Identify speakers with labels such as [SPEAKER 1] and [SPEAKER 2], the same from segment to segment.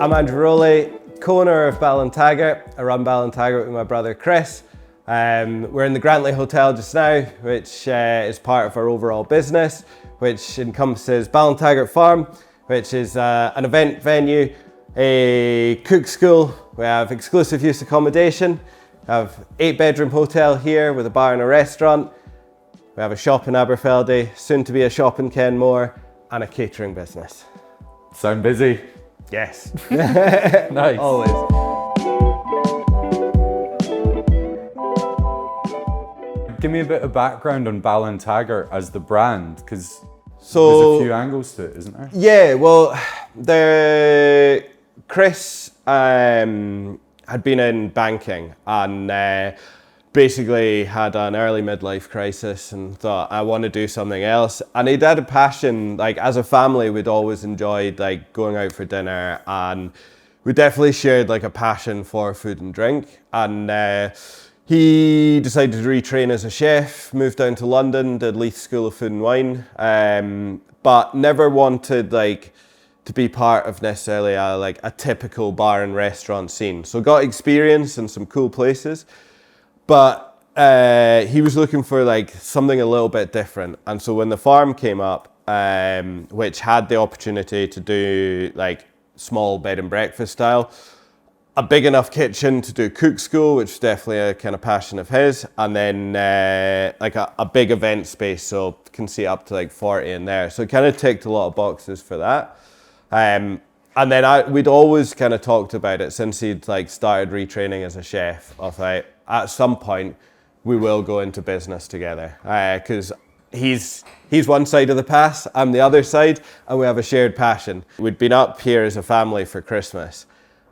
[SPEAKER 1] I'm Andrew Rowley, co-owner of Ballintaggart. I run Ballintaggart with my brother Chris. We're in the Grandtully Hotel just now, which is part of our overall business, which encompasses Ballintaggart Farm, which is an event venue, a cook school. We have exclusive use accommodation. We have 8-bedroom hotel here with a bar and a restaurant. We have a shop in Aberfeldy, soon to be a shop in Kenmore, and a catering business.
[SPEAKER 2] Sound busy?
[SPEAKER 1] Yes.
[SPEAKER 2] Nice.
[SPEAKER 1] Always.
[SPEAKER 2] Give me a bit of background on Ballintaggart as the brand, because there's a few angles to it, isn't there?
[SPEAKER 1] Yeah, well, Chris had been in banking and basically had an early midlife crisis and thought, I want to do something else. And he'd had a passion, like as a family, we'd always enjoyed like going out for dinner, and we definitely shared like a passion for food and drink. And he decided to retrain as a chef, moved down to London, did Leith School of Food and Wine, but never wanted like to be part of necessarily a typical bar and restaurant scene. So got experience in some cool places, but he was looking for like something a little bit different. And so when the farm came up, which had the opportunity to do like small bed and breakfast style, a big enough kitchen to do cook school, which is definitely a kind of passion of his, and then like a big event space, so can see up to like 40 in there. So it kind of ticked a lot of boxes for that. And then we'd always kind of talked about it since he'd like started retraining as a chef, of like, at some point we will go into business together, because he's one side of the pass, I'm the other side, and we have a shared passion. We'd been up here as a family for Christmas,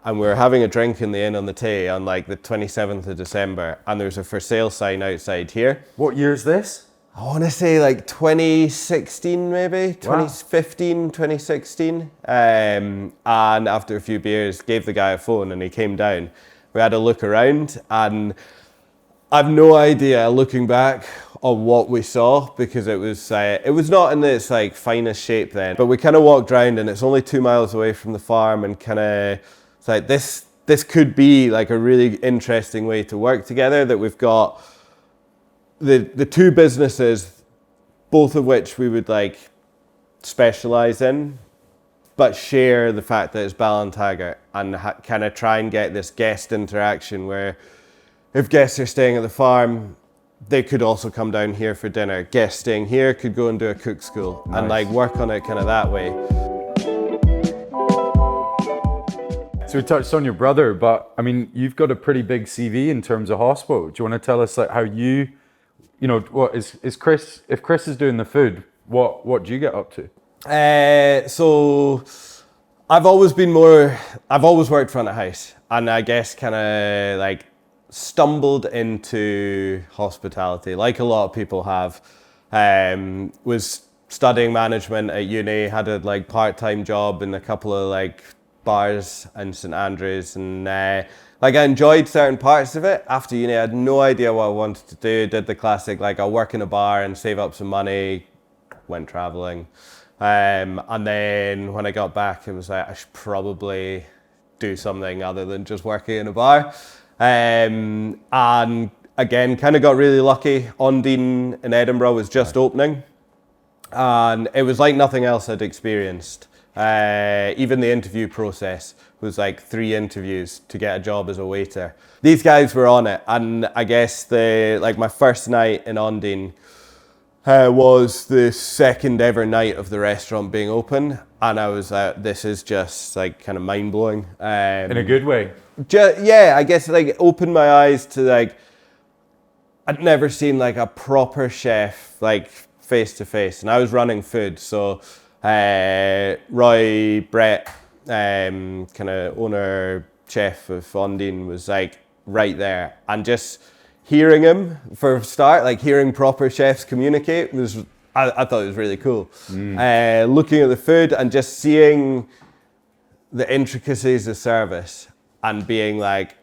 [SPEAKER 1] and we were having a drink in the inn on the Tay on like the 27th of December, and there's a for sale sign outside here.
[SPEAKER 2] What year is this?
[SPEAKER 1] I want to say like 2016 maybe, 2015, 2016. And after a few beers, gave the guy a phone and he came down. We had a look around, and I've no idea looking back on what we saw, because it was not in its like finest shape then. But we kind of walked around, and it's only 2 miles away from the farm, and kind of it's like this could be like a really interesting way to work together, that we've got the two businesses, both of which we would like specialize in, but share the fact that it's Ballintaggart, and kind of try and get this guest interaction where if guests are staying at the farm, they could also come down here for dinner. Guests staying here could go and do a cook school. Nice. And like work on it kind of that way.
[SPEAKER 2] So we touched on your brother, but I mean, you've got a pretty big CV in terms of hospo. Do you want to tell us like how you know, what is Chris, if Chris is doing the food, what do you get up to?
[SPEAKER 1] So I've always worked front of house, and I guess kind of like stumbled into hospitality like a lot of people have. Was studying management at uni, had a like part-time job in a couple of like bars in St Andrews, and like I enjoyed certain parts of it. After uni, I had no idea what I wanted to do. Did the classic, like I'll work in a bar and save up some money, went traveling. And then when I got back, it was like, I should probably do something other than just working in a bar. And again, kind of got really lucky. Ondine in Edinburgh was just opening, and it was like nothing else I'd experienced. Even the interview process was like 3 interviews to get a job as a waiter. These guys were on it, and I guess my first night in Ondine was the second ever night of the restaurant being open, and I was this is just like kind of mind blowing.
[SPEAKER 2] In a good way.
[SPEAKER 1] Yeah, I guess like opened my eyes to like I'd never seen like a proper chef like face to face, and I was running food, so Roy Brett, kind of owner chef of Ondine, was like right there, and just hearing him for a start, like hearing proper chefs communicate was, I thought it was really cool. Looking at the food and just seeing the intricacies of service and being like,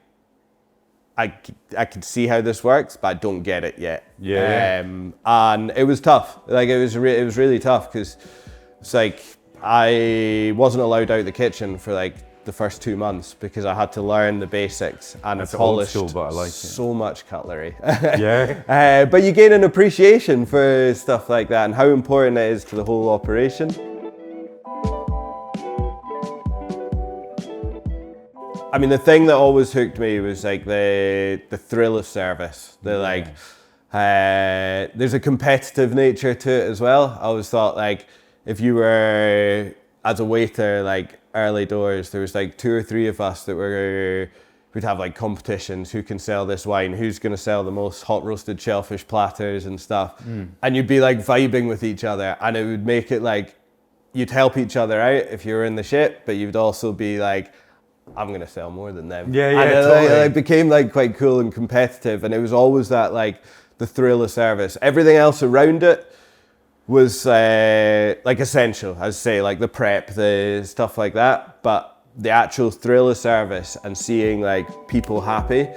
[SPEAKER 1] I could see how this works, but I don't get it yet.
[SPEAKER 2] Yeah.
[SPEAKER 1] And it was tough. Like it was really tough, because it's like I wasn't allowed out the kitchen for like the first 2 months because I had to learn the basics, and
[SPEAKER 2] That's
[SPEAKER 1] I
[SPEAKER 2] old
[SPEAKER 1] polished
[SPEAKER 2] school, but I like it.
[SPEAKER 1] so much cutlery.
[SPEAKER 2] Yeah.
[SPEAKER 1] But you gain an appreciation for stuff like that and how important it is to the whole operation. I mean, the thing that always hooked me was like the thrill of service. There's a competitive nature to it as well. I always thought like if you were as a waiter, like early doors, there was like 2 or 3 of us that we'd have like competitions. Who can sell this wine? Who's going to sell the most hot roasted shellfish platters and stuff? And you'd be like vibing with each other, and it would make it like you'd help each other out if you were in the ship, but you'd also be like, I'm gonna sell more than them.
[SPEAKER 2] Yeah,
[SPEAKER 1] and
[SPEAKER 2] totally.
[SPEAKER 1] it became like quite cool and competitive, and it was always that like the thrill of service. Everything else around it was like essential, I'd say, like the prep, the stuff like that. But the actual thrill of service and seeing like people happy.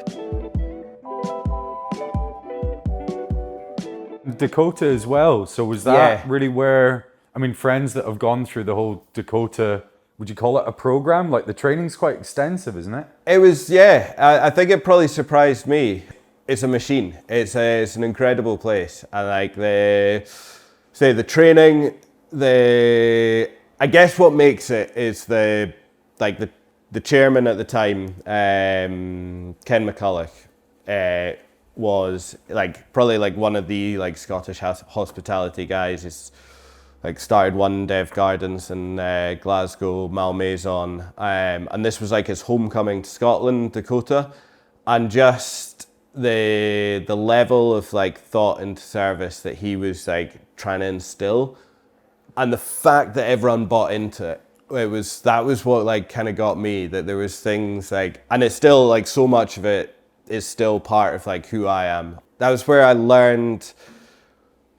[SPEAKER 2] Dakota as well. So was that really where, I mean, friends that have gone through the whole Dakota, would you call it a program? Like the training's quite extensive, isn't it?
[SPEAKER 1] It was, yeah. I think it probably surprised me. It's a machine. It's an incredible place. And like the training, I guess what makes it is the chairman at the time, Ken McCulloch, was like probably like one of the like Scottish hospitality guys. He's like started One Dev Gardens in Glasgow, Malmaison, and this was like his homecoming to Scotland, Dakota, and just the level of like thought into service that he was like trying to instill, and the fact that everyone bought into it. That was what like kind of got me, that there was things like, and it's still like so much of it is still part of like who I am. That was where I learned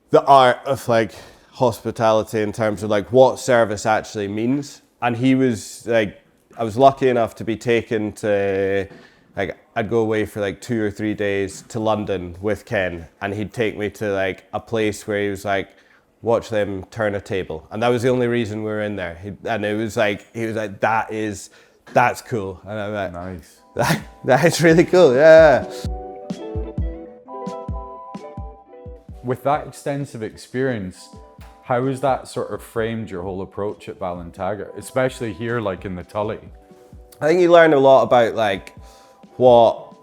[SPEAKER 1] the art of like hospitality in terms of like what service actually means. And he was like, I was lucky enough to be taken to, like, I'd go away for like 2 or 3 days to London with Ken, and he'd take me to like a place where he was like, watch them turn a table. And that was the only reason we were in there. And it was like, he was like, that's cool. And I'm like,
[SPEAKER 2] Nice.
[SPEAKER 1] That is really cool, yeah.
[SPEAKER 2] With that extensive experience, how has that sort of framed your whole approach at Ballintaggart, especially here, like in the Tully?
[SPEAKER 1] I think you learn a lot about like what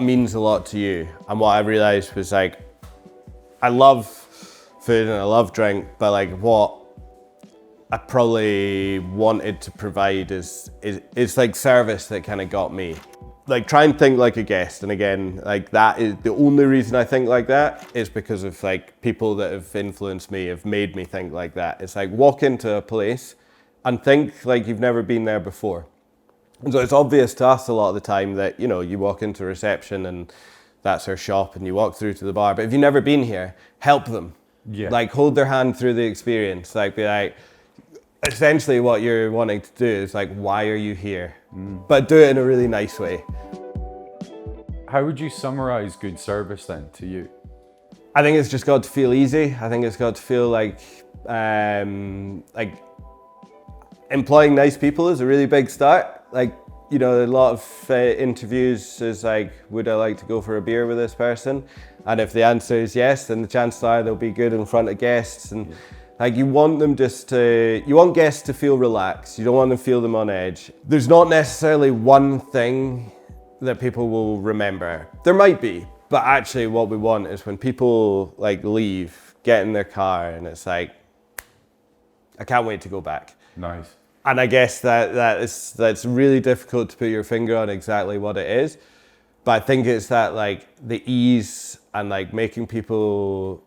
[SPEAKER 1] means a lot to you. And what I realized was like, I love food and I love drink, but like what I probably wanted to provide is like service that kind of got me. Like try and think like a guest, and again, like that is the only reason I think like that is because of like people that have influenced me, have made me think like that. It's like walk into a place and think like you've never been there before. And so it's obvious to us a lot of the time that, you know, you walk into reception and that's our shop and you walk through to the bar, but if you've never been here, help them.
[SPEAKER 2] Yeah.
[SPEAKER 1] Like hold their hand through the experience, like be like, essentially what you're wanting to do is like, why are you here? But do it in a really nice way.
[SPEAKER 2] How would you summarize good service then to you?
[SPEAKER 1] I think it's just got to feel easy. I think it's got to feel like employing nice people is a really big start. Like, you know, a lot of interviews is like, would I like to go for a beer with this person? And if the answer is yes, then the chances are they'll be good in front of guests. And like you want them you want guests to feel relaxed. You don't want them to feel them on edge. There's not necessarily one thing that people will remember. There might be, but actually what we want is when people like leave, get in their car and it's like, I can't wait to go back.
[SPEAKER 2] Nice.
[SPEAKER 1] And I guess that's really difficult to put your finger on exactly what it is. But I think it's that like the ease and like making people,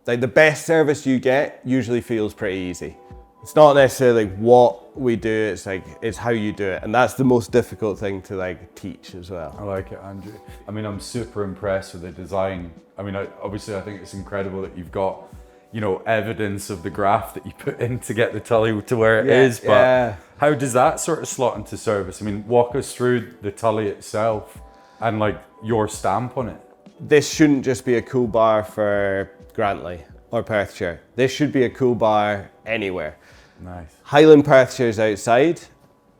[SPEAKER 1] like the best service you get usually feels pretty easy. It's not necessarily what we do, it's like, it's how you do it. And that's the most difficult thing to like teach as well.
[SPEAKER 2] I like it, Andrew. I mean, I'm super impressed with the design. I mean, obviously I think it's incredible that you've got, you know, evidence of the graft that you put in to get the Tully to where it is. But how does that sort of slot into service? I mean, walk us through the Tully itself and like your stamp on it.
[SPEAKER 1] This shouldn't just be a cool bar for Grandtully or Perthshire. This should be a cool bar anywhere.
[SPEAKER 2] Nice.
[SPEAKER 1] Highland Perthshire is outside,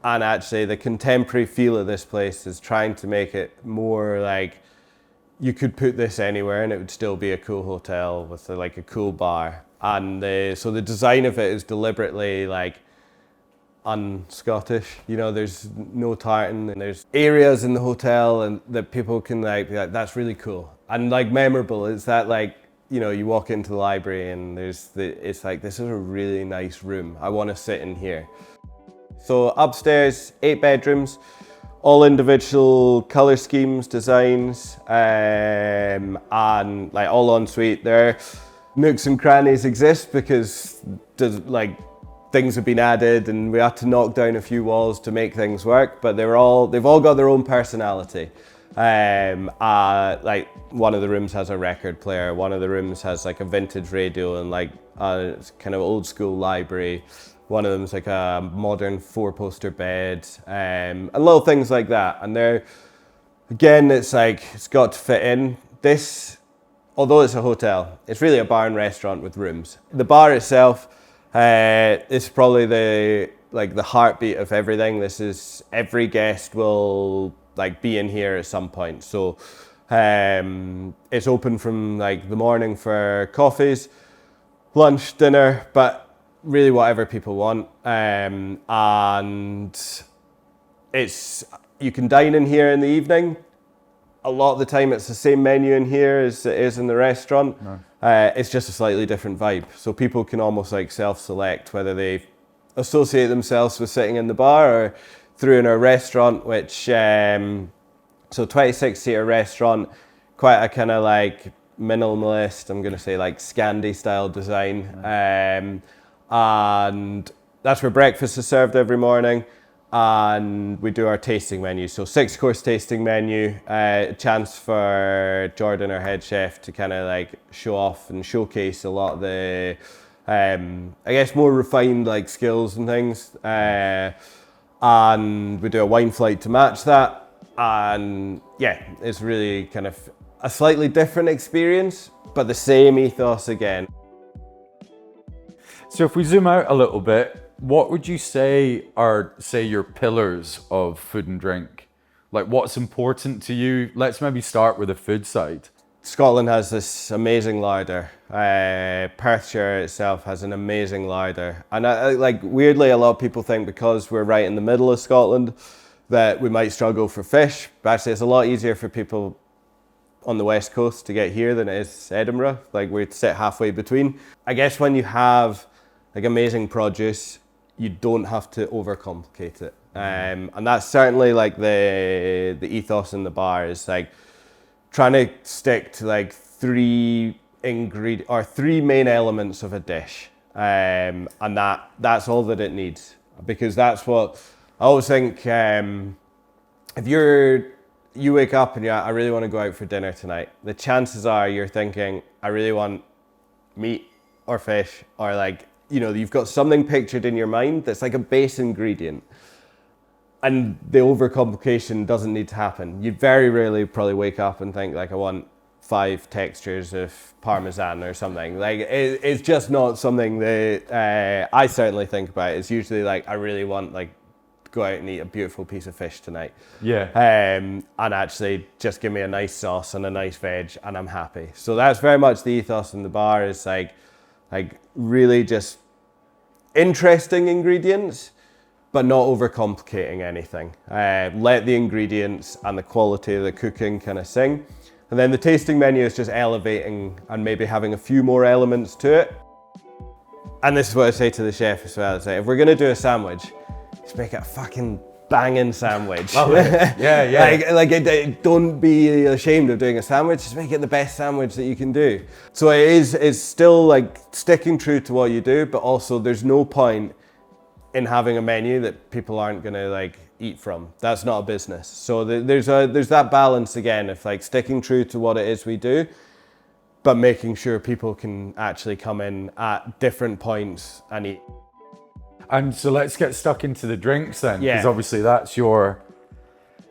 [SPEAKER 1] And actually the contemporary feel of this place is trying to make it more like you could put this anywhere and it would still be a cool hotel with like a cool bar. And so the design of it is deliberately like un-Scottish. You know, there's no tartan and there's areas in the hotel and that people can like be like, that's really cool. And like memorable is that like, you know, you walk into the library and it's like, this is a really nice room. I want to sit in here. So upstairs, 8 bedrooms, all individual color schemes, designs, and like all en suite. There, nooks and crannies exist because like things have been added and we had to knock down a few walls to make things work. But they've all got their own personality. Like one of the rooms has a record player, one of the rooms has like a vintage radio and like a kind of old school library. One of them's like a modern 4-poster bed, and little things like that. And they're, again, it's like, it's got to fit in. This, although it's a hotel, it's really a bar and restaurant with rooms. The bar itself is probably the heartbeat of everything. This is, every guest will like be in here at some point. So it's open from like the morning for coffees, lunch, dinner, but really whatever people want, and you can dine in here in the evening. A lot of the time it's the same menu in here as it is in the restaurant. Nice. It's just a slightly different vibe, so people can almost like self-select whether they associate themselves with sitting in the bar or through in a restaurant, which so 26-seater restaurant, quite a kind of like minimalist, I'm gonna say like Scandi style design. Nice. And that's where breakfast is served every morning, and we do our tasting menu. So 6-course tasting menu, a chance for Jordan, our head chef, to kind of like show off and showcase a lot of the, I guess, more refined like skills and things. And we do a wine flight to match that. And yeah, it's really kind of a slightly different experience, but the same ethos again.
[SPEAKER 2] So if we zoom out a little bit, what would you say are, say, your pillars of food and drink? Like what's important to you? Let's maybe start with the food side.
[SPEAKER 1] Scotland has this amazing larder. Perthshire itself has an amazing larder. And like weirdly, a lot of people think because we're right in the middle of Scotland that we might struggle for fish. But actually it's a lot easier for people on the west coast to get here than it is Edinburgh. Like we sit halfway between. I guess when you have like amazing produce, you don't have to overcomplicate it. And that's certainly like the ethos in the bar is like trying to stick to like 3 main elements of a dish. And that's all that it needs, because that's what I always think. If you wake up and I really want to go out for dinner tonight, the chances are you're thinking, I really want meat or fish, or like, you know, you've got something pictured in your mind that's like a base ingredient. And the overcomplication doesn't need to happen. You very rarely probably wake up and think like, I want 5 textures of Parmesan or something. Like it's just not something that I certainly think about. It's usually like, I really want like go out and eat a beautiful piece of fish tonight.
[SPEAKER 2] Yeah.
[SPEAKER 1] And actually just give me a nice sauce and a nice veg and I'm happy. So that's very much the ethos in the bar, is like really just interesting ingredients, but not overcomplicating anything. Let the ingredients and the quality of the cooking kind of sing. And then the tasting menu is just elevating and maybe having a few more elements to it. And this is what I say to the chef as well. It's like, if we're gonna do a sandwich, just make it a fucking banging sandwich.
[SPEAKER 2] Oh, yeah.
[SPEAKER 1] like, don't be ashamed of doing a sandwich, just make it the best sandwich that you can do. So it's still like sticking true to what you do, but also there's no point in having a menu that people aren't gonna like eat from. That's not a business. So there's that balance again of like sticking true to what it is we do, but making sure people can actually come in at different points and eat.
[SPEAKER 2] And so let's get stuck into the drinks then, because
[SPEAKER 1] Yeah.
[SPEAKER 2] obviously that's you're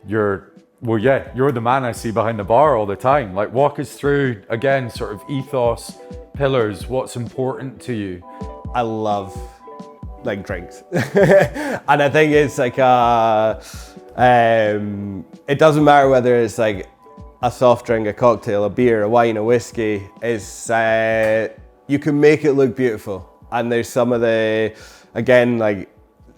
[SPEAKER 2] the man I see behind the bar all the time. Like walk us through, again, sort of ethos, pillars, what's important to you.
[SPEAKER 1] I love like drinks. And I think it's like it doesn't matter whether it's like a soft drink, a cocktail, a beer, a wine, a whiskey. It's you can make it look beautiful. And there's some of the, again, like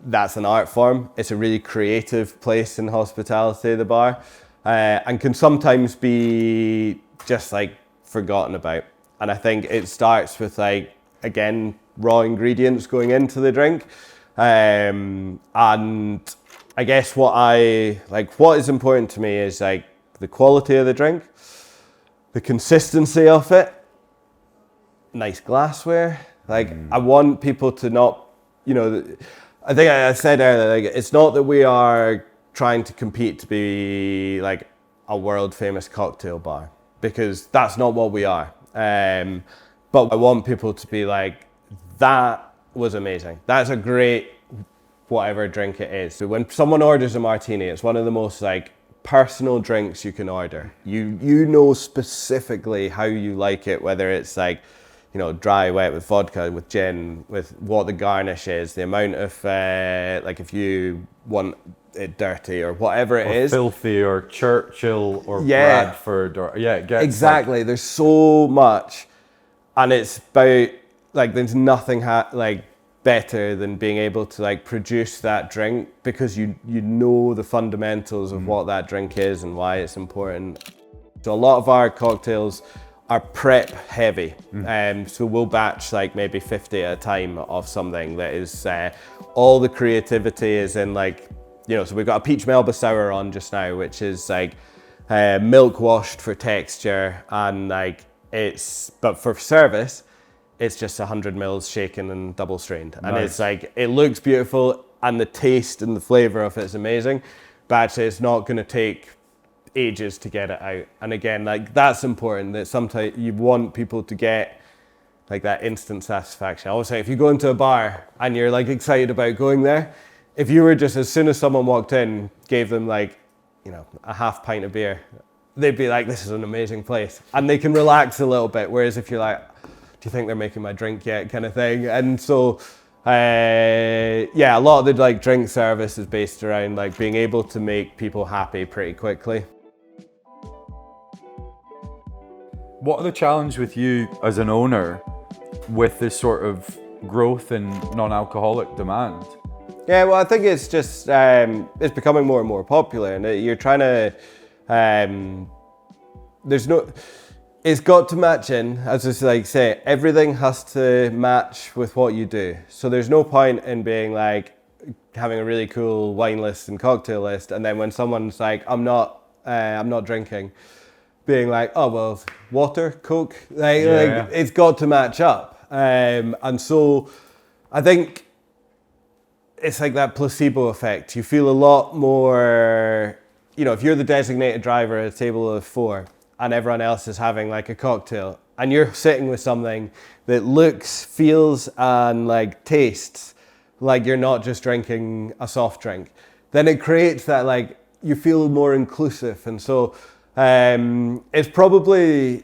[SPEAKER 1] that's an art form. It's a really creative place in hospitality, the bar, and can sometimes be just like forgotten about. And I think it starts with like, again, raw ingredients going into the drink. And I guess what is important to me is like the quality of the drink, the consistency of it, nice glassware. Like I want people to not, you know, I think I said earlier, like it's not that we are trying to compete to be like a world famous cocktail bar, because that's not what we are. But I want people to be like, that was amazing. That's a great whatever drink it is. So when someone orders a martini, it's one of the most like personal drinks you can order. You know specifically how you like it, whether it's like, you know, dry, wet with vodka, with gin, with what the garnish is, the amount of like if you want it dirty or whatever it is.
[SPEAKER 2] Filthy or Churchill or Bradford or it gets
[SPEAKER 1] exactly. Like, there's so much, and it's about like there's nothing like better than being able to like produce that drink, because you know the fundamentals of what that drink is and why it's important. So a lot of our cocktails are prep heavy, so we'll batch like maybe 50 at a time of something that is all the creativity is in, like, you know, so we've got a peach melba sour on just now, which is like milk washed for texture, and like but for service it's just 100 mils shaken and double strained. And it's like, it looks beautiful and the taste and the flavor of it is amazing, but actually it's not going to take ages to get it out. And again, like that's important, that sometimes you want people to get like that instant satisfaction. I always say, if you go into a bar and you're like excited about going there, if you were just, as soon as someone walked in, gave them like, you know, a half pint of beer, they'd be like, this is an amazing place. And they can relax a little bit. Whereas if you're like, do you think they're making my drink yet, kind of thing. And so, yeah, a lot of the like drink service is based around like being able to make people happy pretty quickly.
[SPEAKER 2] What are the challenges with you as an owner with this sort of growth in non-alcoholic demand?
[SPEAKER 1] Yeah, well, I think it's just, it's becoming more and more popular, and you're trying to, it's got to match in, as I like say, everything has to match with what you do. So there's no point in being like, having a really cool wine list and cocktail list, and then when someone's like, I'm not drinking, being like, oh, well, water, Coke, like it's got to match up. And so I think it's like that placebo effect. You feel a lot more, you know, if you're the designated driver at a table of 4 and everyone else is having like a cocktail and you're sitting with something that looks, feels, and like tastes like you're not just drinking a soft drink, then it creates that, like, you feel more inclusive. And so it's probably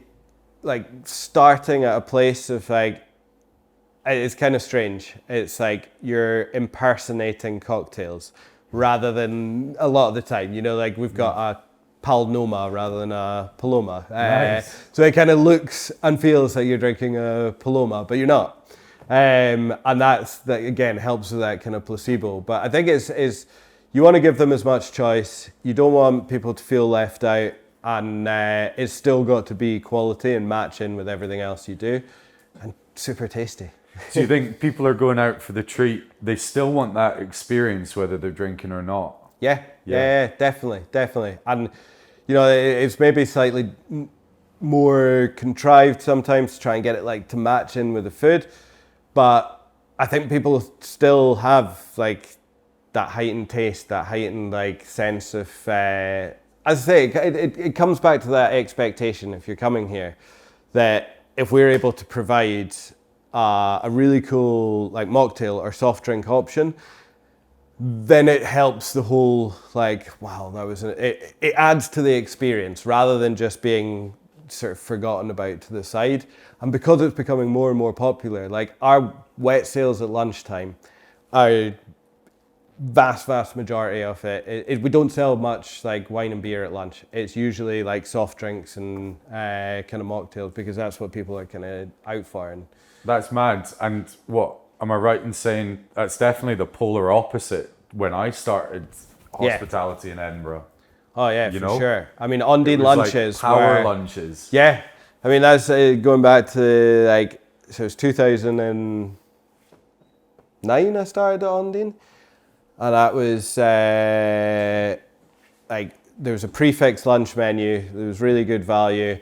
[SPEAKER 1] like starting at a place of like, it's kind of strange. It's like you're impersonating cocktails rather than, a lot of the time, you know, like we've got a Palnoma rather than a Paloma.
[SPEAKER 2] Nice.
[SPEAKER 1] So it kind of looks and feels like you're drinking a Paloma, but you're not. And that again helps with that kind of placebo. But I think it's you want to give them as much choice. You don't want people to feel left out, and it's still got to be quality and match in with everything else you do, and super tasty.
[SPEAKER 2] So you think people are going out for the treat, they still want that experience whether they're drinking or not?
[SPEAKER 1] Yeah, definitely. And, you know, it's maybe slightly more contrived sometimes to try and get it like to match in with the food. But I think people still have like that heightened taste, that heightened like sense of, as I say, it comes back to that expectation if you're coming here, that if we're able to provide a really cool like mocktail or soft drink option, then it helps the whole, like, wow, that was it adds to the experience rather than just being sort of forgotten about to the side. And because it's becoming more and more popular, like our wet sales at lunchtime are vast majority of it. We don't sell much like wine and beer at lunch. It's usually like soft drinks and kind of mocktails, because that's what people are kind of out for. And
[SPEAKER 2] That's mad. And what, am I right in saying that's definitely the polar opposite when I started hospitality in Edinburgh?
[SPEAKER 1] oh yeah,
[SPEAKER 2] You
[SPEAKER 1] for
[SPEAKER 2] know?
[SPEAKER 1] sure. I mean, Undine
[SPEAKER 2] It was
[SPEAKER 1] lunches,
[SPEAKER 2] like power
[SPEAKER 1] were-
[SPEAKER 2] lunches.
[SPEAKER 1] Yeah, I mean that's going back to like, so it's 2009 I started at Undine, and that was like, there was a prefix lunch menu. There was really good value,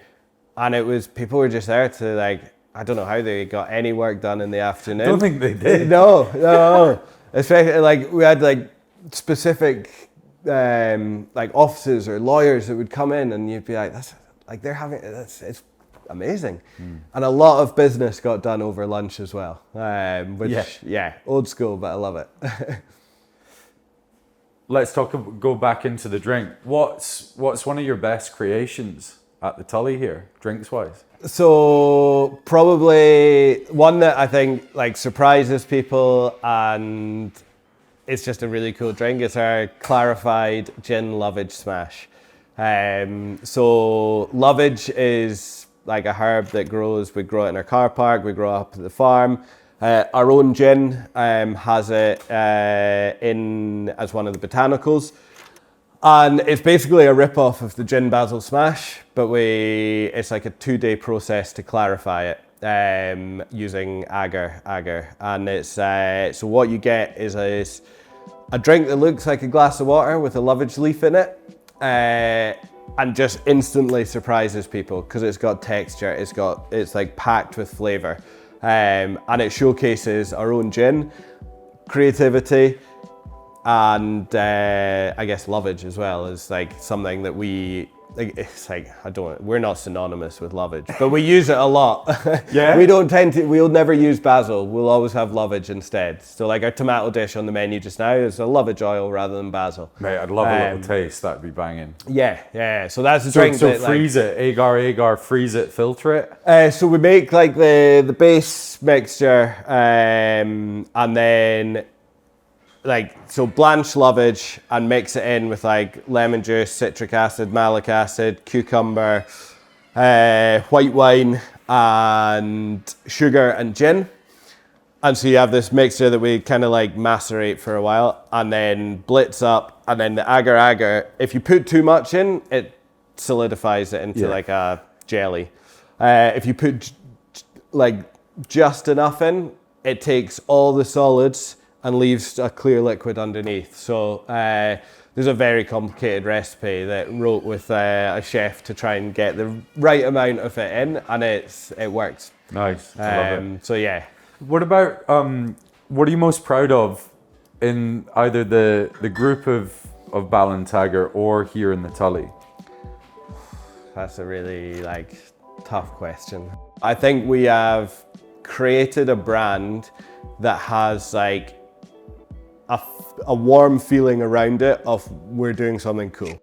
[SPEAKER 1] and it was, people were just there to like, I don't know how they got any work done in the afternoon.
[SPEAKER 2] I don't think they did.
[SPEAKER 1] No. Especially like, we had like specific like offices or lawyers that would come in, and you'd be like, that's like, they're having, it's amazing. And a lot of business got done over lunch as well, which old school, but I love it.
[SPEAKER 2] Let's go back into the drink. What's one of your best creations at the Tully here, drinks wise?
[SPEAKER 1] So probably one that I think like surprises people, and it's just a really cool drink. It's our clarified gin lovage smash. So lovage is like a herb that grows. We grow it in our car park. We grow it up at the farm. Our own gin has it in as one of the botanicals, and it's basically a rip-off of the gin basil smash, but it's like a 2-day process to clarify it using agar, and it's so what you get is a drink that looks like a glass of water with a lovage leaf in it, and just instantly surprises people because it's got texture, it's like packed with flavor. And it showcases our own gin, creativity, and I guess lovage as well is like something that we like. It's like, we're not synonymous with lovage, but we use it a lot.
[SPEAKER 2] Yeah.
[SPEAKER 1] We'll never use basil. We'll always have lovage instead. So like our tomato dish on the menu just now is a lovage oil rather than basil.
[SPEAKER 2] Mate, I'd love a little taste. That'd be banging.
[SPEAKER 1] Yeah. So that's a drink.
[SPEAKER 2] So
[SPEAKER 1] that,
[SPEAKER 2] freeze it, agar, freeze it, filter it.
[SPEAKER 1] So we make like the base mixture, and then like, so blanch lovage and mix it in with like lemon juice, citric acid, malic acid, cucumber, white wine, and sugar and gin. And so you have this mixture that we kind of like macerate for a while and then blitz up, and then the agar, if you put too much in, it solidifies it into like a jelly. If you put like just enough in, it takes all the solids and leaves a clear liquid underneath. So there's a very complicated recipe that wrote with a chef to try and get the right amount of it in, and it works.
[SPEAKER 2] Nice, I love it.
[SPEAKER 1] So yeah.
[SPEAKER 2] What about, what are you most proud of in either the group of Ballintaggart or here in the Tully?
[SPEAKER 1] That's a really like tough question. I think we have created a brand that has like a warm feeling around it of we're doing something cool.